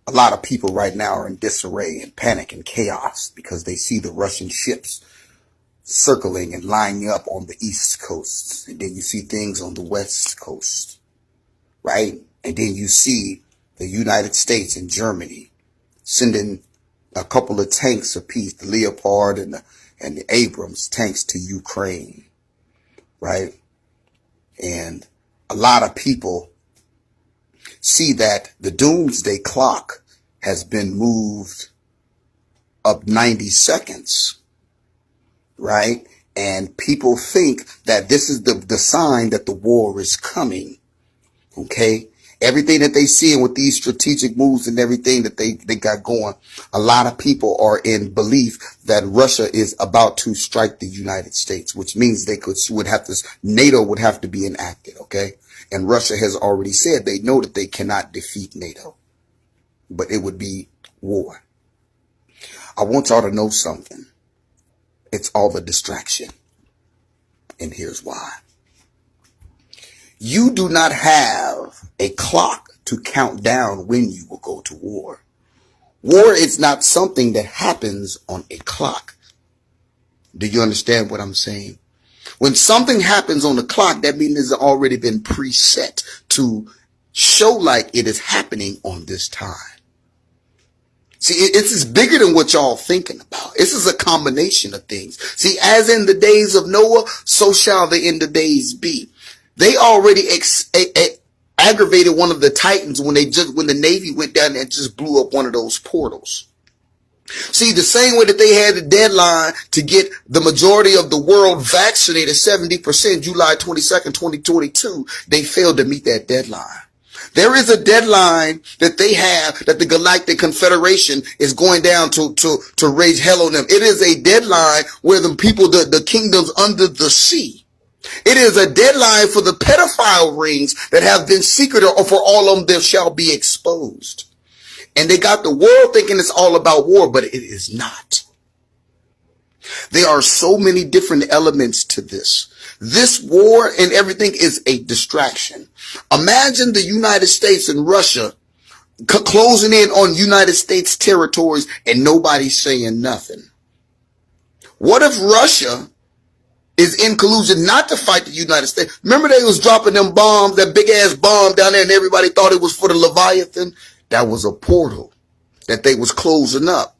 A lot of people right now are in disarray and panic and chaos because they see the Russian ships circling and lining up on the East Coast. And then you see things on the West Coast, right? And then you see the United States and Germany sending a couple of tanks apiece, the Leopard and the Abrams tanks to Ukraine, right? And a lot of people see that the Doomsday clock has been moved up 90 seconds, right? And people think that this is the sign that the war is coming, okay? Everything that they see with these strategic moves and everything that they got going, a lot of people are in belief that Russia is about to strike the United States, which means NATO would have to be enacted, okay? And Russia has already said they know that they cannot defeat NATO, but it would be war. I want y'all to know something. It's all a distraction. And here's why. You do not have a clock to count down when you will go to war. War is not something that happens on a clock. Do you understand what I'm saying? When something happens on the clock, that means it's already been preset to show like it is happening on this time. See, it's bigger than what y'all thinking about. This is a combination of things. See, as in the days of Noah, so shall the end of days be. They already aggravated one of the Titans when the Navy went down and just blew up one of those portals. See, the same way that they had a deadline to get the majority of the world vaccinated, 70%, July 22nd, 2022, they failed to meet that deadline. There is a deadline that they have that the Galactic Confederation is going down to raise hell on them. It is a deadline where the people, the kingdoms under the sea. It is a deadline for the pedophile rings that have been secret, or for all of them there shall be exposed. And they got the world thinking it's all about war, but it is not. There are so many different elements to this. This war and everything is a distraction. Imagine the United States and Russia closing in on United States territories and nobody's saying nothing. What if Russia is in collusion not to fight the United States? Remember they was dropping them bombs, that big ass bomb down there, and everybody thought it was for the Leviathan? That was a portal that they was closing up.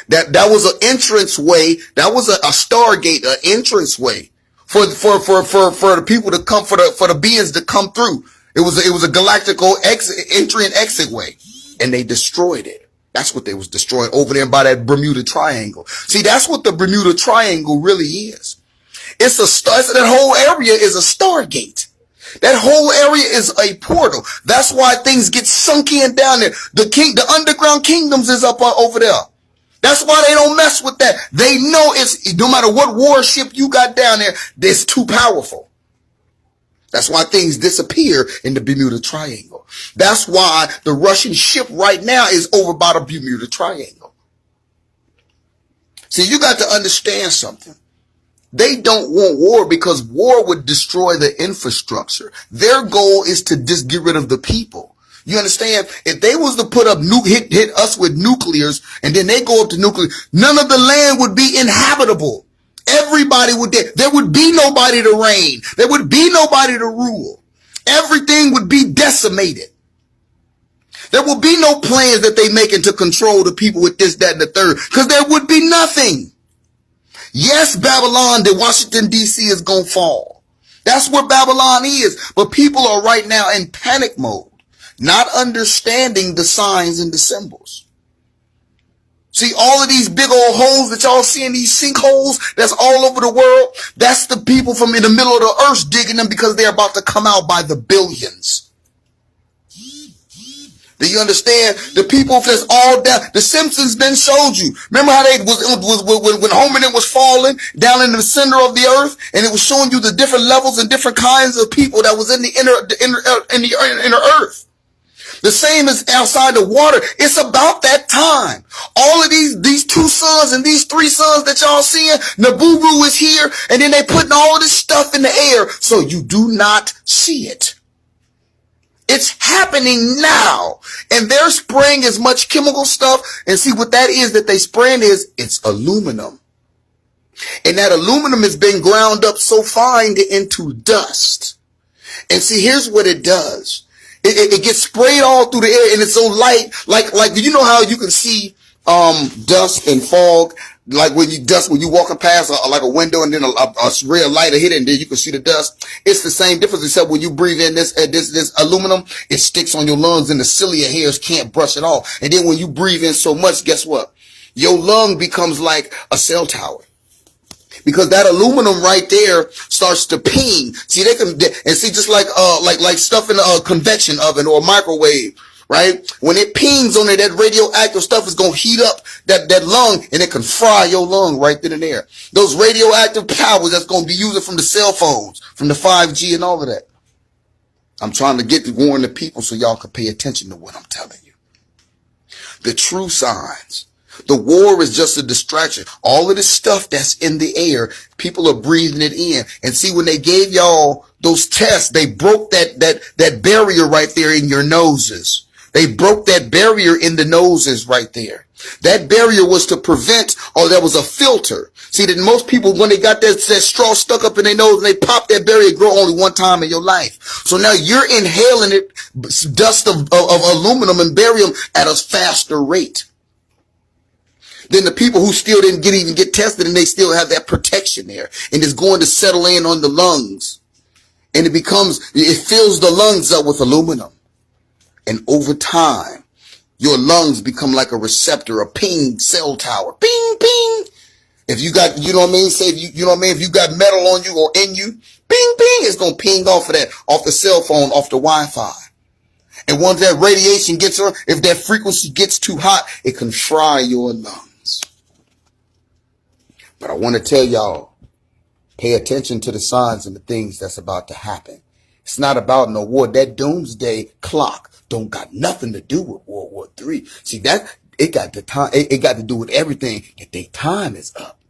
That was an entrance way. That was a Stargate, an entrance way for the people to come, for the beings to come through. It was a galactical entry and exit way, and they destroyed it. That's what they was destroying over there by that Bermuda Triangle. See, that's what the Bermuda Triangle really is. That whole area is a Stargate. That whole area is a portal. That's why things get sunk in down there. The underground kingdoms is up over there. That's why they don't mess with that. They know it's, no matter what warship you got down there, it's too powerful. That's why things disappear in the Bermuda Triangle. That's why the Russian ship right now is over by the Bermuda Triangle. See, you got to understand something. They don't want war because war would destroy the infrastructure. Their goal is to just get rid of the people. You understand? If they was to put up hit us with nuclears and then they go up to nuclear, none of the land would be inhabitable. Everybody would dead. There would be nobody to reign. There would be nobody to rule. Everything would be decimated. There will be no plans that they making to control the people with this, that, and the third, because there would be nothing. Yes, Babylon, the Washington, D.C. is going to fall. That's where Babylon is. But people are right now in panic mode, not understanding the signs and the symbols. See, all of these big old holes that y'all see in these sinkholes that's all over the world, that's the people from in the middle of the earth digging them because they're about to come out by the billions. Do you understand? The people that's all down. The Simpsons then showed you. Remember how they was when Homer was falling down in the center of the earth, and it was showing you the different levels and different kinds of people that was in the inner earth. The same as outside the water. It's about that time. All of these two suns and these three suns that y'all seeing, Naburu is here, and then they putting all of this stuff in the air so you do not see it. It's happening now. And they're spraying as much chemical stuff. And see what that is that they spraying is, it's aluminum. And that aluminum has been ground up so fine into dust. And see, here's what it does. It gets sprayed all through the air, and it's so light, like you know how you can see dust and fog, like when you walking past like a window, and then a ray of light will hit it, and then you can see the dust. It's the same difference, except when you breathe in this aluminum, it sticks on your lungs, and the cilia hairs can't brush it off. And then when you breathe in so much, guess what? Your lung becomes like a cell tower. Because that aluminum right there starts to ping. See, just like stuff in a convection oven or a microwave, right? When it pings on it, that radioactive stuff is going to heat up that lung, and it can fry your lung right then and there. Those radioactive powers that's going to be using from the cell phones, from the 5G and all of that. I'm trying to warn the people so y'all can pay attention to what I'm telling you. The true signs. The war is just a distraction. All of this stuff that's in the air, people are breathing it in. And see, when they gave y'all those tests, they broke that barrier right there in your noses. They broke that barrier in the noses right there. That barrier was to prevent, or that was a filter. See, that most people, when they got that straw stuck up in their nose and they pop that barrier, grow only one time in your life. So now you're inhaling it, dust of aluminum and barium at a faster rate than the people who still didn't even get tested, and they still have that protection there, and it's going to settle in on the lungs, and it fills the lungs up with aluminum, and over time your lungs become like a receptor, a ping cell tower. Ping, ping. If you got, you know what I mean, say you know what I mean, if you got metal on you or in you, ping, ping, it's gonna ping off of that, off the cell phone, off the Wi-Fi. And once that radiation gets her, if that frequency gets too hot, it can fry your lungs. But I want to tell y'all, pay attention to the signs and the things that's about to happen. It's not about no war. That doomsday clock don't got nothing to do with World War III. See, that it got to do with everything that their time is up.